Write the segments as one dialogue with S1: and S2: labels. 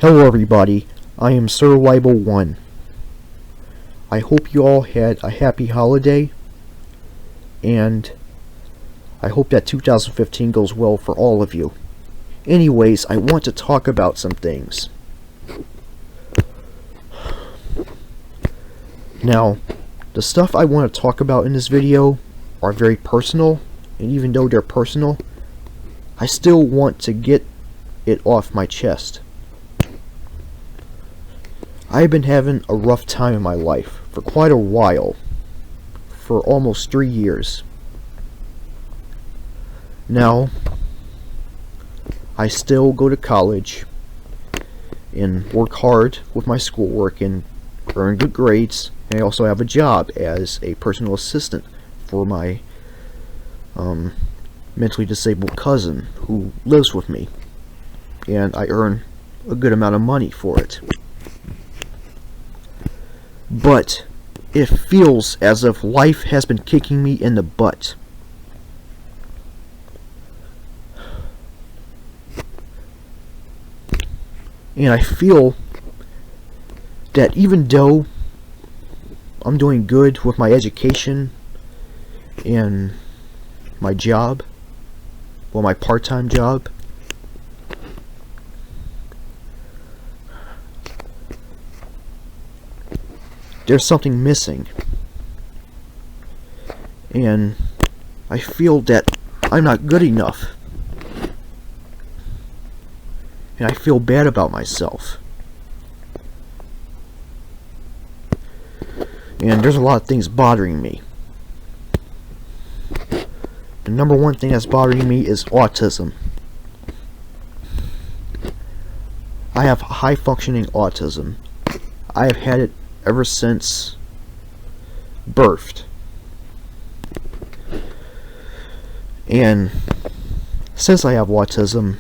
S1: Hello everybody, I am Sir Libel1. I hope you all had a happy holiday, and I hope that 2015 goes well for all of you. Anyways, I want to talk about some things. Now, the stuff I want to talk about in this video are very personal, and even though they're personal, I still want to get it off my chest. I've been having a rough time in my life for quite a while, for almost 3 years. Now, I still go to college and work hard with my schoolwork and earn good grades, and I also have a job as a personal assistant for my mentally disabled cousin who lives with me, and I earn a good amount of money for it. But it feels as if life has been kicking me in the butt. And I feel that even though I'm doing good with my education and my job, well, my part-time job, there's something missing, and I feel that I'm not good enough, and I feel bad about myself. And there's a lot of things bothering me. The number one thing that's bothering me is autism. I have high functioning autism. I have had it ever since birthed. And since I have autism,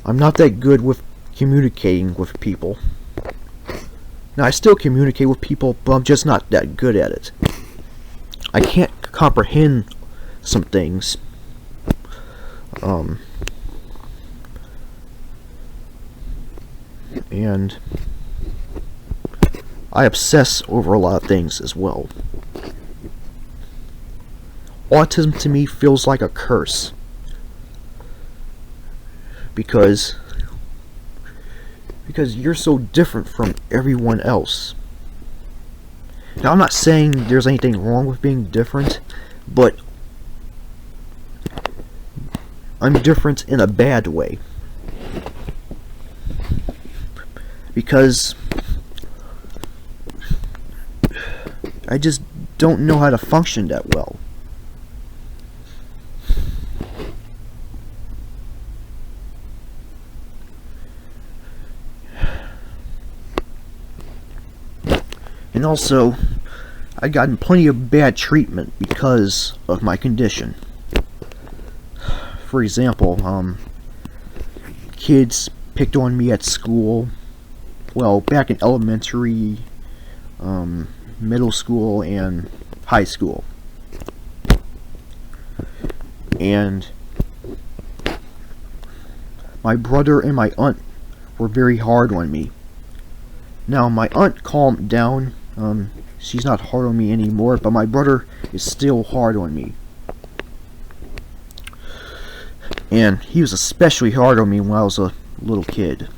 S1: I'm not that good with communicating with people. Now, I still communicate with people, but I'm just not that good at it. I can't comprehend some things. And I obsess over a lot of things as well. Autism to me feels like a curse, because you're so different from everyone else. Now, I'm not saying there's anything wrong with being different, but I'm different in a bad way, because I just don't know how to function that well. And also, I've gotten plenty of bad treatment because of my condition. For example, kids picked on me at school, well, back in elementary, middle school, and high school. And my brother and my aunt were very hard on me. Now, my aunt calmed down. She's not hard on me anymore, but my brother is still hard on me. And he was especially hard on me when I was a little kid.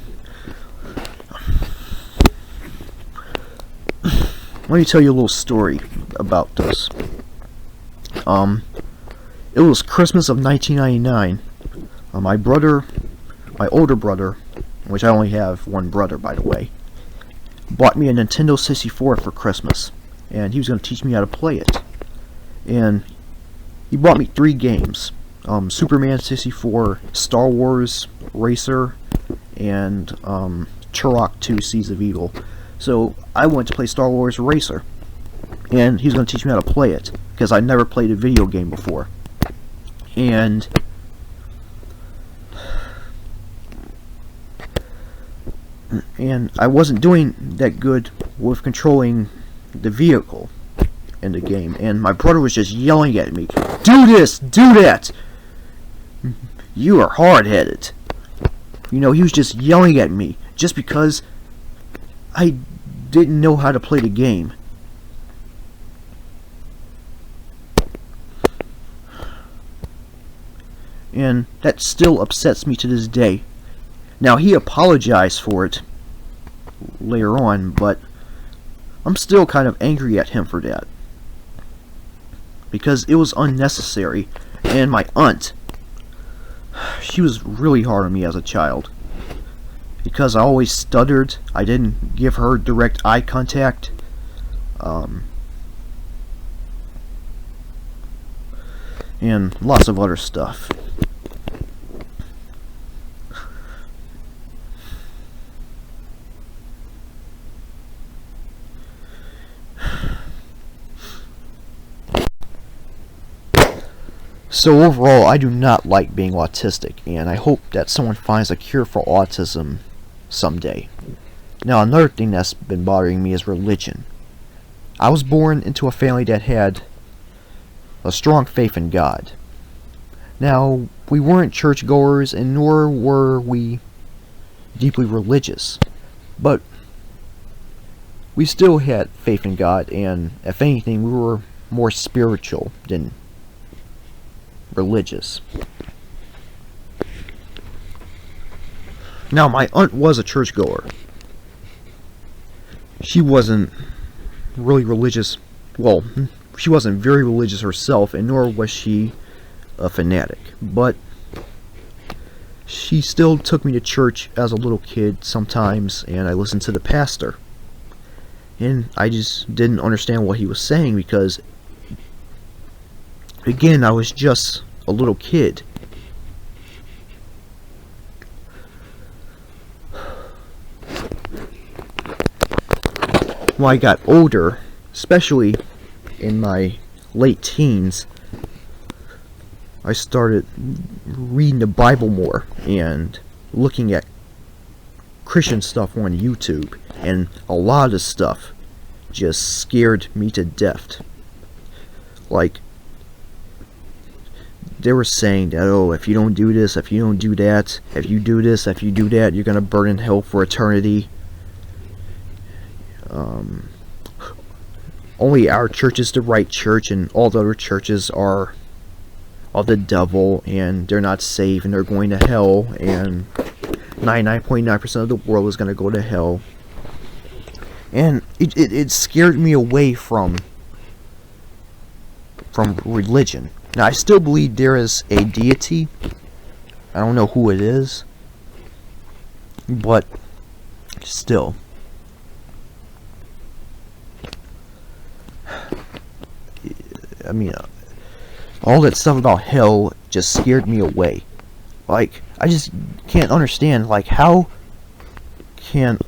S1: Let me tell you a little story about this. It was Christmas of 1999. My older brother, which I only have one brother, by the way, bought me a Nintendo 64 for Christmas, and he was going to teach me how to play it. And he bought me 3 games: Superman 64, Star Wars Racer, and Turok 2: Seeds of Evil. So I went to play Star Wars Racer, and he was going to teach me how to play it, because I never played a video game before. And I wasn't doing that good with controlling the vehicle in the game, and my brother was just yelling at me, "Do this, do that! You are hard-headed." You know, he was just yelling at me just because I didn't know how to play the game. And that still upsets me to this day. Now, he apologized for it later on, but I'm still kind of angry at him for that. Because it was unnecessary. And my aunt, she was really hard on me as a child. Because I always stuttered, I didn't give her direct eye contact. And lots of other stuff. So overall, I do not like being autistic, and I hope that someone finds a cure for autism someday. Now, another thing that's been bothering me is religion. I was born into a family that had a strong faith in God. Now, we weren't churchgoers, and nor were we deeply religious, but we still had faith in God, and if anything, we were more spiritual than religious. Now, my aunt was a churchgoer. She wasn't really religious. Well, she wasn't very religious herself, and nor was she a fanatic. But she still took me to church as a little kid sometimes, and I listened to the pastor. And I just didn't understand what he was saying because, again, I was just a little kid. When I got older, especially in my late teens, I started reading the Bible more and looking at Christian stuff on YouTube, and a lot of the stuff just scared me to death. Like, they were saying that, oh, if you don't do this, if you don't do that, if you do this, if you do that, you're gonna burn in hell for eternity. Only our church is the right church, and all the other churches are of the devil, and they're not safe, and they're going to hell, and 99.9% of the world is going to go to hell. And it scared me away from religion. Now, I still believe there is a deity. I don't know who it is, but still. I mean, all that stuff about hell just scared me away. Like, I just can't understand, like, how can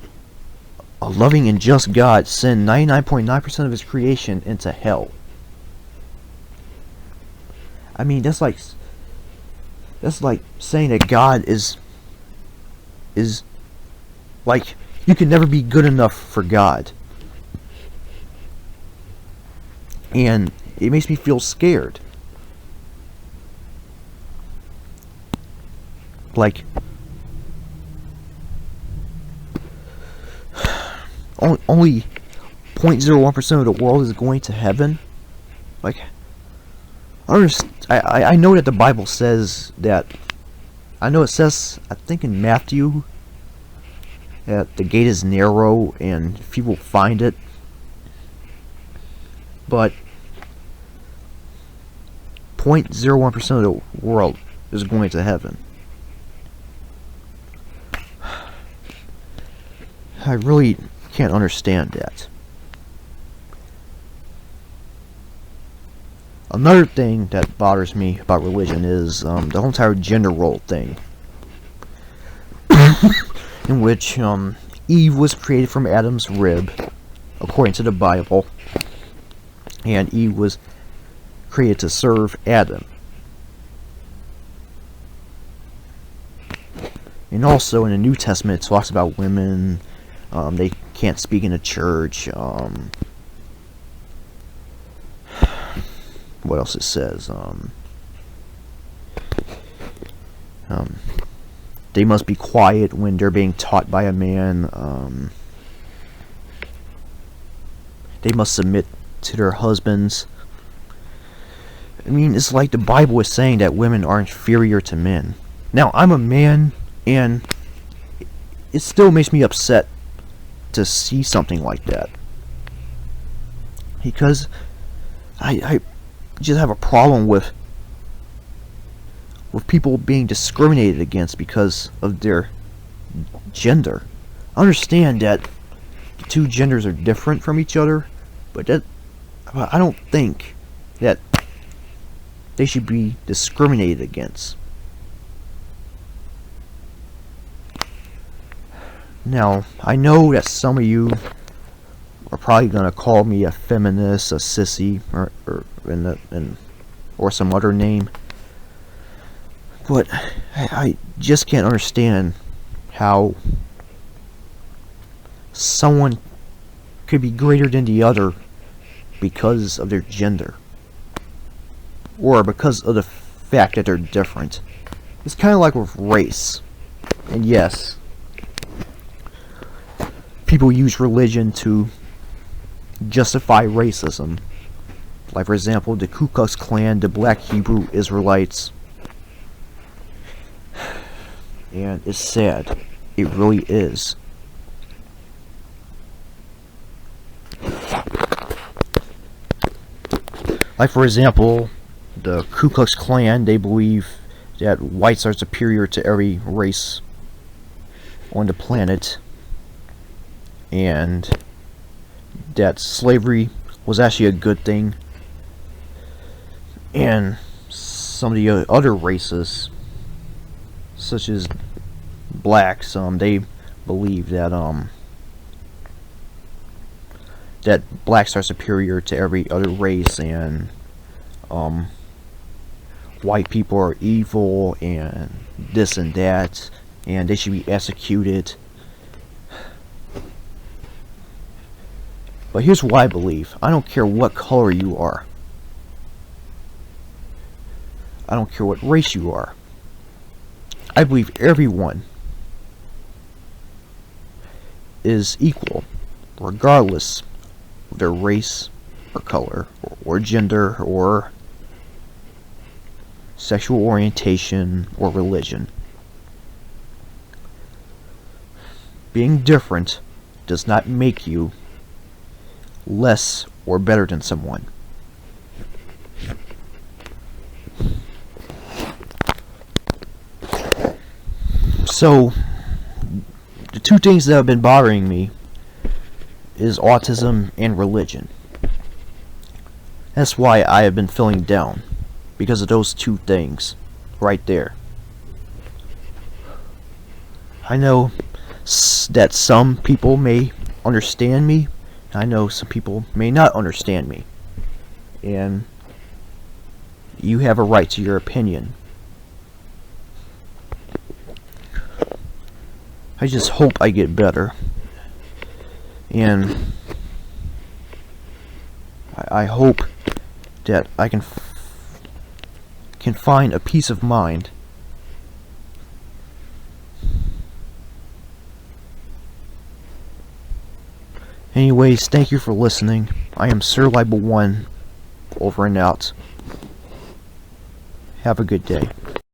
S1: a loving and just God send 99.9% of his creation into hell? I mean, that's like saying that God is like, you can never be good enough for God. And it makes me feel scared. Like, only 0.01% of the world is going to heaven. Like, I know that the Bible says that. I know it says, I think in Matthew, that the gate is narrow and few will find it. But 0.01% of the world is going to heaven. I really can't understand that. Another thing that bothers me about religion is the whole entire gender role thing. In which Eve was created from Adam's rib, according to the Bible. And Eve was created to serve Adam. And also in the New Testament it talks about women, they can't speak in a church. What else it says? they must be quiet when they're being taught by a man. They must submit to their husbands. I mean, it's like the Bible is saying that women are inferior to men. Now, I'm a man, and it still makes me upset to see something like that. Because I just have a problem with people being discriminated against because of their gender. I understand that the two genders are different from each other, but I don't think that they should be discriminated against. Now, I know that some of you are probably gonna call me a feminist, a sissy, or some other name, but I just can't understand how someone could be greater than the other because of their gender, or because of the fact that they're different. It's kind of like with race. And yes, people use religion to justify racism. Like, for example, the Ku Klux Klan, the Black Hebrew Israelites. And it's sad. It really is. Like, for example, the Ku Klux Klan, they believe that whites are superior to every race on the planet, and that slavery was actually a good thing. And some of the other races, such as blacks, they believe that that blacks are superior to every other race, and white people are evil, and this and that, and they should be executed. But here's what I believe. I don't care what color you are. I don't care what race you are. I believe everyone is equal, regardless of their race, or color, or gender, or sexual orientation, or religion. Being different does not make you less or better than someone. So, the two things that have been bothering me is autism and religion. That's why I have been feeling down, because of those two things right there. I know that some people may understand me. I know some people may not understand me. And you have a right to your opinion. I just hope I get better. And I hope that I can find a peace of mind. Anyways, thank you for listening. I am Sir Libel 1, over and out. Have a good day.